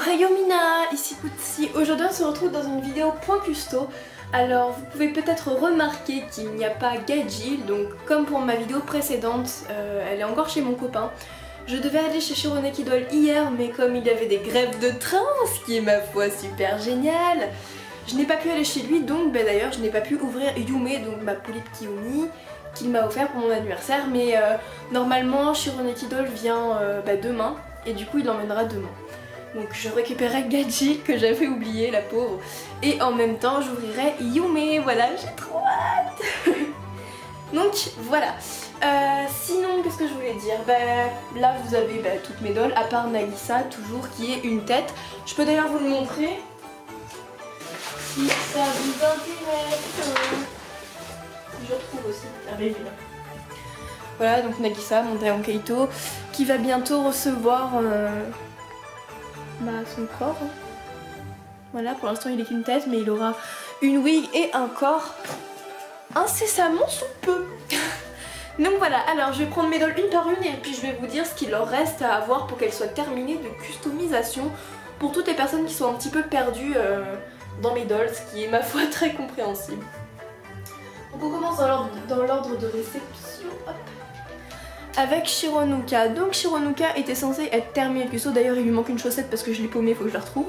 Ohayo Mina, ici Kutsi. Aujourd'hui on se retrouve dans une vidéo point custo. Alors vous pouvez peut-être remarquer qu'il n'y a pas Gajil, donc comme pour ma vidéo précédente, elle est encore chez mon copain. Je devais aller chez Shironeki Doll hier, mais comme il y avait des grèves de train, ce qui est ma foi super génial, je n'ai pas pu aller chez lui, donc d'ailleurs je n'ai pas pu ouvrir Yume, donc ma polype Kiyomi, qu'il m'a offert pour mon anniversaire, mais normalement Shironeki Doll vient demain, et du coup il l'emmènera demain. Donc je récupérerai Gajil que j'avais oublié, la pauvre, et en même temps j'ouvrirai Yume, voilà, j'ai trop hâte. Donc voilà. Sinon, qu'est-ce que je voulais dire? Là vous avez toutes mes dolls, à part Nagisa toujours, qui est une tête. Je peux d'ailleurs vous le montrer si ça vous intéresse. Je retrouve aussi, arrive là. Voilà, donc Nagisa, mon Dayon Keito, qui va bientôt recevoir son corps. Voilà, pour l'instant il est qu'une tête, mais il aura une wig et un corps incessamment sous peu. Donc voilà, alors je vais prendre mes dolls une par une et puis je vais vous dire ce qu'il leur reste à avoir pour qu'elles soient terminées de customisation pour toutes les personnes qui sont un petit peu perdues dans mes dolls, ce qui est ma foi très compréhensible. Donc on commence dans l'ordre de réception. Hop. Avec Shironuka. Donc Shironuka était censée être terminée de custo, d'ailleurs il lui manque une chaussette parce que je l'ai paumée, il faut que je la retrouve.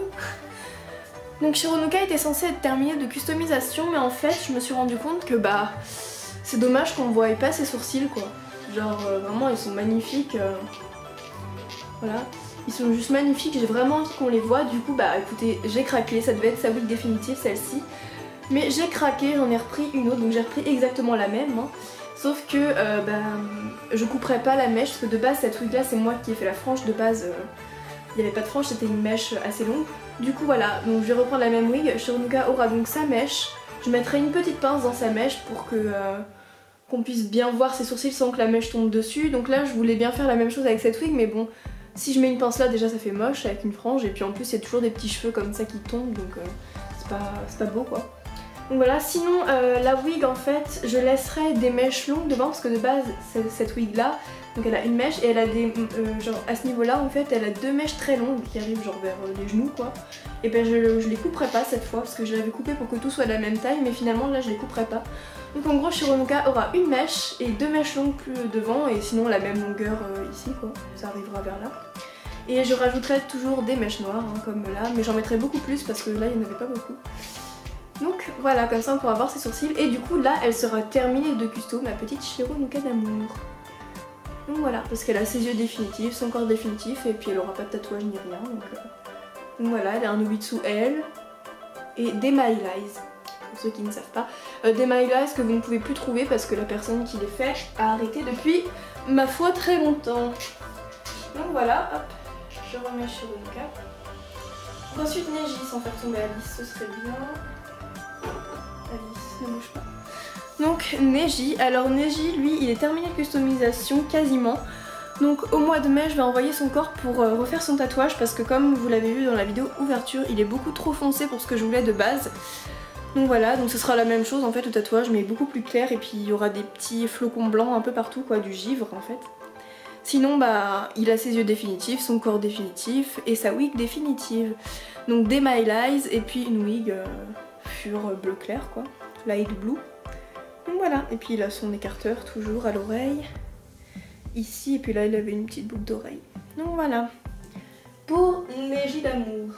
Donc Shironuka était censée être terminée de customisation, mais en fait je me suis rendu compte que c'est dommage qu'on ne voie pas ses sourcils quoi. Genre vraiment ils sont magnifiques. Voilà. Ils sont juste magnifiques, j'ai vraiment envie qu'on les voit. Du coup écoutez, j'ai craqué, ça devait être sa wig définitive celle-ci. Mais j'ai craqué, j'en ai repris une autre, donc j'ai repris exactement la même. Hein. Sauf que je couperai pas la mèche, parce que de base cette wig là c'est moi qui ai fait la frange. De base il n'y avait pas de frange, c'était une mèche assez longue. Du coup voilà, donc je vais reprendre la même wig. Shironuka aura donc sa mèche. Je mettrai une petite pince dans sa mèche pour que qu'on puisse bien voir ses sourcils sans que la mèche tombe dessus. Donc là je voulais bien faire la même chose avec cette wig, mais bon, si je mets une pince là déjà ça fait moche avec une frange, et puis en plus il y a toujours des petits cheveux comme ça qui tombent, donc c'est pas beau quoi. Donc voilà, sinon la wig en fait je laisserai des mèches longues devant, parce que de base cette wig là, donc elle a une mèche et elle a des genre à ce niveau là en fait elle a deux mèches très longues qui arrivent genre vers les genoux quoi. Et je les couperai pas cette fois parce que je l'avais coupé pour que tout soit de la même taille, mais finalement là je les couperai pas. Donc en gros Shironuka aura une mèche et deux mèches longues plus devant, et sinon la même longueur ici quoi, ça arrivera vers là. Et je rajouterai toujours des mèches noires hein, comme là, mais j'en mettrai beaucoup plus parce que là il n'y en avait pas beaucoup. Donc voilà, comme ça on pourra voir ses sourcils, et du coup là elle sera terminée de custo, ma petite Shironuka d'amour. Donc voilà, parce qu'elle a ses yeux définitifs, son corps définitif, et puis elle aura pas de tatouage ni rien. Donc voilà, elle a un Nobitsu L et des My Lies, pour ceux qui ne savent pas. Des My Lies que vous ne pouvez plus trouver parce que la personne qui les fait a arrêté depuis, ma foi, très longtemps. Donc voilà, hop, je remets Shironuka. Ensuite Neji, sans faire tomber Alice, ce serait bien. Alice, ne bouge pas. Donc Neji, alors Neji lui il est terminé de customisation quasiment. Donc au mois de mai je vais envoyer son corps pour refaire son tatouage, parce que comme vous l'avez vu dans la vidéo ouverture, il est beaucoup trop foncé pour ce que je voulais de base. Donc voilà, donc ce sera la même chose en fait, le tatouage, mais beaucoup plus clair, et puis il y aura des petits flocons blancs un peu partout quoi, du givre en fait. Sinon il a ses yeux définitifs, son corps définitif et sa wig définitive. Donc des My Lies et puis une wig fur bleu clair quoi, light blue. Donc voilà, et puis il a son écarteur toujours à l'oreille, ici, et puis là il avait une petite boucle d'oreille. Donc voilà, pour Neji d'amour.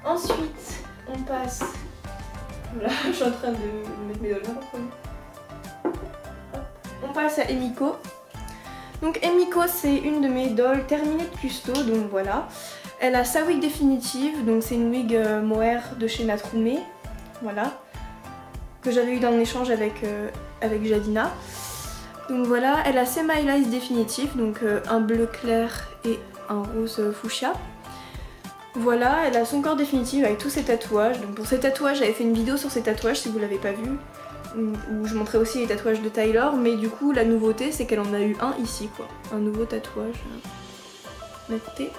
Ensuite, on passe... Voilà, je suis en train de mettre mes dolls n'importe où. On passe à Emiko. Donc Emiko c'est une de mes dolls terminées de custo, donc voilà. Elle a sa wig définitive, donc c'est une wig mohair de chez Natrume, voilà, que j'avais eu dans un échange avec Jadina. Donc voilà, elle a ses My Lies définitifs, donc un bleu clair et un rose fuchsia. Voilà, elle a son corps définitif avec tous ses tatouages. Donc pour ses tatouages, j'avais fait une vidéo sur ses tatouages si vous l'avez pas vu, où je montrais aussi les tatouages de Tyler, mais du coup la nouveauté c'est qu'elle en a eu un ici quoi, un nouveau tatouage. Écoutez.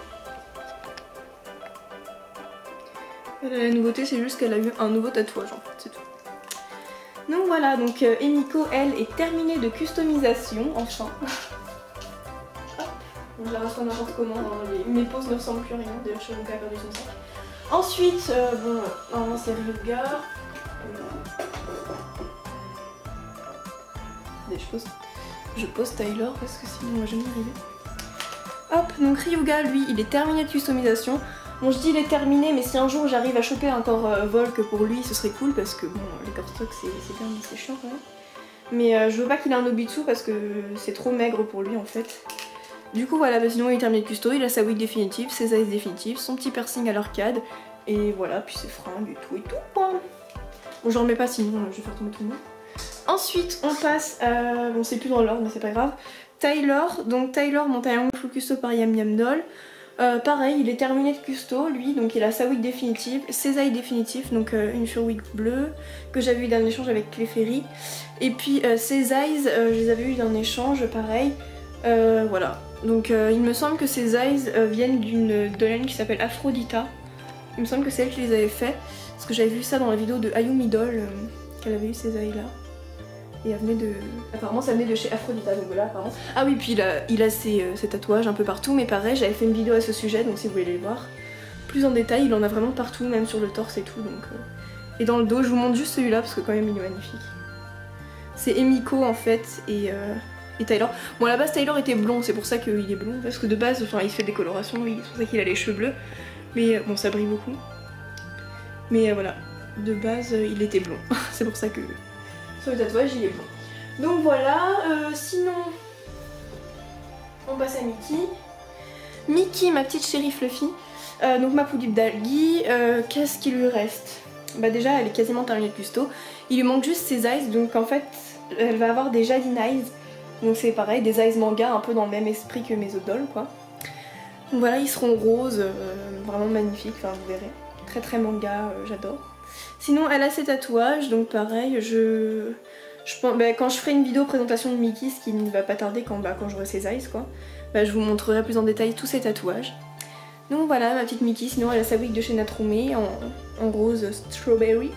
La nouveauté c'est juste qu'elle a eu un nouveau tatouage en fait, c'est tout. Donc voilà, donc Emiko elle est terminée de customisation, enfin. Donc je la reçois n'importe comment, hein. Mes poses ne ressemblent plus à rien, d'ailleurs Shironuka a perdu son sac. Ensuite, bon, normalement c'est Ryuga. Je pose Tyler parce que sinon moi je vais y arriver. Hop, donc Ryuga lui il est terminé de customisation. Bon je dis il est terminé mais si un jour j'arrive à choper un corps Volk pour lui ce serait cool parce que bon les corps stock c'est terminé, c'est chiant quand même. Mais je veux pas qu'il ait un Nobitsu parce que c'est trop maigre pour lui en fait. Du coup voilà, bah, sinon il est terminé de custo, il a sa wig définitive, ses eyes définitives, son petit piercing à l'arcade. Et voilà, puis ses fringues et tout quoi. Bon j'en remets pas sinon je vais faire tomber tout le monde. Ensuite on passe à... bon c'est plus dans l'ordre mais c'est pas grave. Tyler, donc Tyler mon taillon full custo par Yam Yam Doll. Pareil il est terminé de custo lui, donc il a sa wig définitive, ses eyes définitifs, donc une sur wig bleue que j'avais eu d'un échange avec Clefairy. Et puis ses eyes, je les avais eu d'un échange pareil. Voilà, donc il me semble que ces eyes viennent d'une doll qui s'appelle Aphrodita. Il me semble que c'est elle qui les avait fait, parce que j'avais vu ça dans la vidéo de Ayumi Doll, qu'elle avait eu ces eyes là. Et elle venait de... apparemment ça venait de chez Aphrodita, donc voilà apparemment. Ah oui, puis il a ses tatouages un peu partout, mais pareil j'avais fait une vidéo à ce sujet, donc si vous voulez les voir plus en détail, il en a vraiment partout, même sur le torse et tout, donc... Et dans le dos, je vous montre juste celui-là, parce que quand même il est magnifique. C'est Emiko en fait, et Tyler. Bon à la base Tyler était blond, c'est pour ça qu'il est blond, parce que de base, enfin il fait des colorations, oui, c'est pour ça qu'il a les cheveux bleus. Mais bon ça brille beaucoup. Mais voilà, de base il était blond, c'est pour ça que... sur le tatouage il est blond. Donc voilà, sinon on passe à Mickey. Mickey, ma petite chérie Fluffy, donc ma poulpe d'Algi, qu'est-ce qu'il lui reste? Bah déjà elle est quasiment terminée de custo, il lui manque juste ses eyes, donc en fait elle va avoir des Jadine eyes, donc c'est pareil, des eyes manga un peu dans le même esprit que mes autres dolls quoi. Donc voilà, ils seront roses, vraiment magnifiques, enfin vous verrez, très très manga, j'adore. Sinon elle a ses tatouages, donc pareil, quand je ferai une vidéo présentation de Mickey, ce qui ne va pas tarder quand j'aurai ses eyes quoi, je vous montrerai plus en détail tous ses tatouages. Donc voilà ma petite Mickey, sinon elle a sa wig de chez Natrume en rose strawberry.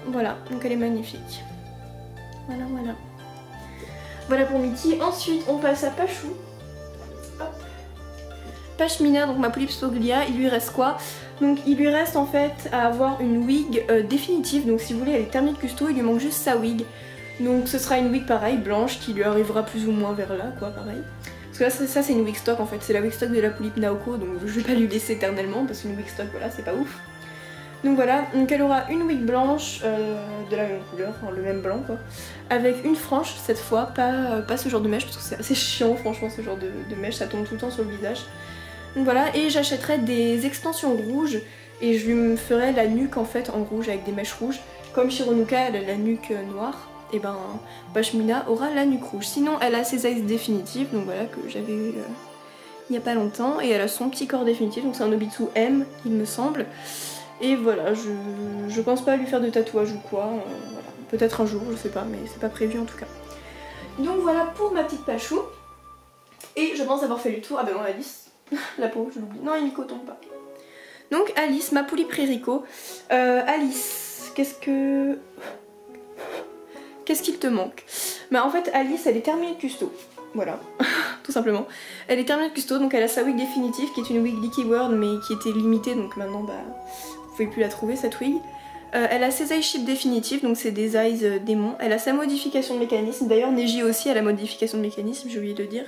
Voilà, donc elle est magnifique. Voilà voilà. Voilà pour Mickey, ensuite on passe à Pachou. Hop. Pashmina, donc ma polype Spoglia, il lui reste quoi? Donc il lui reste en fait à avoir une wig définitive, donc si vous voulez elle est terminée de custo, il lui manque juste sa wig. Donc ce sera une wig pareil, blanche, qui lui arrivera plus ou moins vers là quoi, pareil. Parce que là ça c'est une wig stock en fait, c'est la wig stock de la polype Naoko, donc je vais pas lui laisser éternellement parce qu'une wig stock voilà c'est pas ouf. Donc voilà, donc elle aura une wig blanche de la même couleur, enfin, le même blanc quoi, avec une frange cette fois, pas ce genre de mèche parce que c'est assez chiant franchement ce genre de mèche, ça tombe tout le temps sur le visage. Donc voilà, et j'achèterai des extensions rouges et je lui ferai la nuque en fait en rouge avec des mèches rouges. Comme Shironuka elle a la nuque noire, et ben Pashmina aura la nuque rouge. Sinon elle a ses eyes définitives, donc voilà que j'avais eu il y a pas longtemps, et elle a son petit corps définitif, donc c'est un Nobitsu M il me semble. Et voilà, je pense pas à lui faire de tatouage ou quoi, voilà. Peut-être un jour, je sais pas, mais c'est pas prévu en tout cas. Donc voilà pour ma petite Pachou. Et je pense avoir fait le tour, ah ben non Alice. La pauvre, je l'oublie. Non, Emiko tombe pas. Donc Alice, ma poulpe Rico. Alice, qu'est-ce qu'il te manque? Bah en fait Alice elle est terminée de custo. Voilà, tout simplement. Elle est terminée de custo, donc elle a sa wig définitive qui est une wig Leaky World mais qui était limitée, donc maintenant bah vous pouvez plus la trouver cette wig. Elle a ses eye ship définitives, donc c'est des eyes démons. Elle a sa modification de mécanisme, d'ailleurs Neji aussi a la modification de mécanisme, j'ai oublié de le dire.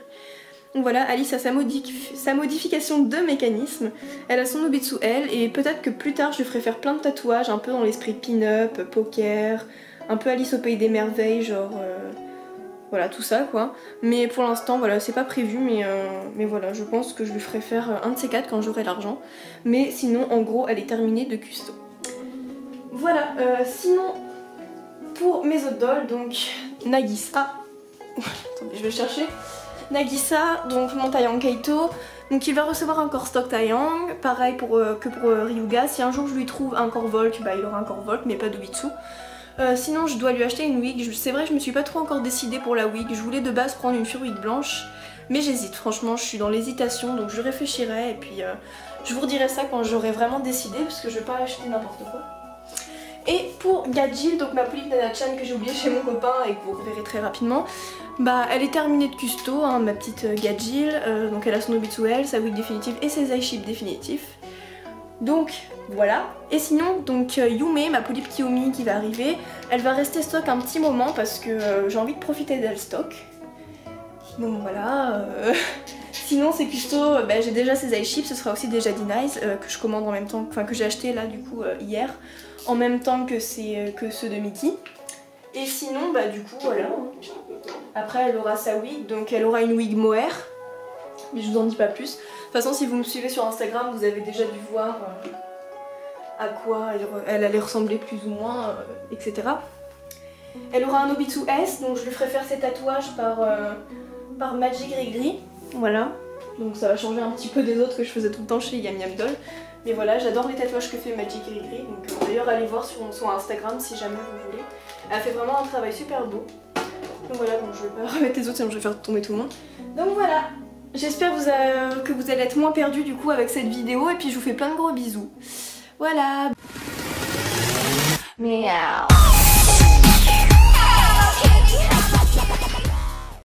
Donc voilà, Alice a sa modification de mécanisme, elle a son Nobitsu elle, et peut-être que plus tard je lui ferai faire plein de tatouages, un peu dans l'esprit pin-up, poker, un peu Alice au pays des merveilles, genre... voilà, tout ça quoi. Mais pour l'instant, voilà, c'est pas prévu, mais voilà, je pense que je lui ferai faire un de ces quatre quand j'aurai l'argent. Mais sinon, en gros, elle est terminée de custo. Voilà, sinon, pour mes autres dolls, donc Nagisa... Attendez, je vais le chercher. Nagisa, donc mon Taeyang Kaito, donc il va recevoir un corps stock Taeyang, pareil que pour Ryuga. Si un jour je lui trouve un corps Volk, bah il aura un corps Volk mais pas d'Obitsu. Sinon je dois lui acheter une wig, c'est vrai je me suis pas trop encore décidée pour la wig, je voulais de base prendre une wig blanche, mais j'hésite, franchement je suis dans l'hésitation, donc je réfléchirai et puis je vous redirai ça quand j'aurai vraiment décidé parce que je vais pas acheter n'importe quoi. Et pour Gadjil, donc ma polype Nana-chan que j'ai oublié chez mon copain et que vous reverrez très rapidement, bah elle est terminée de custo, hein, ma petite Gadjil, donc elle a son Nobitsu L, sa wig définitive et ses eye shapes définitifs. Donc voilà. Et sinon, donc Yume, ma polype Kiyomi qui va arriver, elle va rester stock un petit moment parce que j'ai envie de profiter d'elle stock. Donc voilà. Sinon c'est custo, bah, j'ai déjà ces eye shapes, ce sera aussi déjà Nice que je commande en même temps, enfin que j'ai acheté là du coup hier, en même temps que ceux de Mickey. Et sinon bah du coup voilà. Après elle aura sa wig, donc elle aura une wig mohair, mais je vous en dis pas plus. De toute façon si vous me suivez sur Instagram vous avez déjà dû voir à quoi elle allait ressembler plus ou moins, etc. Elle aura un Nobitsu S, donc je lui ferai faire ses tatouages par Magic Gris. Voilà, donc ça va changer un petit peu des autres que je faisais tout le temps chez Yam Yam Doll. Mais voilà, j'adore les tatouages que fait Magic Gris, donc d'ailleurs allez voir sur son Instagram si jamais vous voulez. Elle fait vraiment un travail super beau. Donc voilà, bon je vais pas remettre les autres sinon je vais faire tomber tout le monde. Donc voilà, j'espère que vous allez être moins perdus du coup avec cette vidéo et puis je vous fais plein de gros bisous. Voilà. Miaou.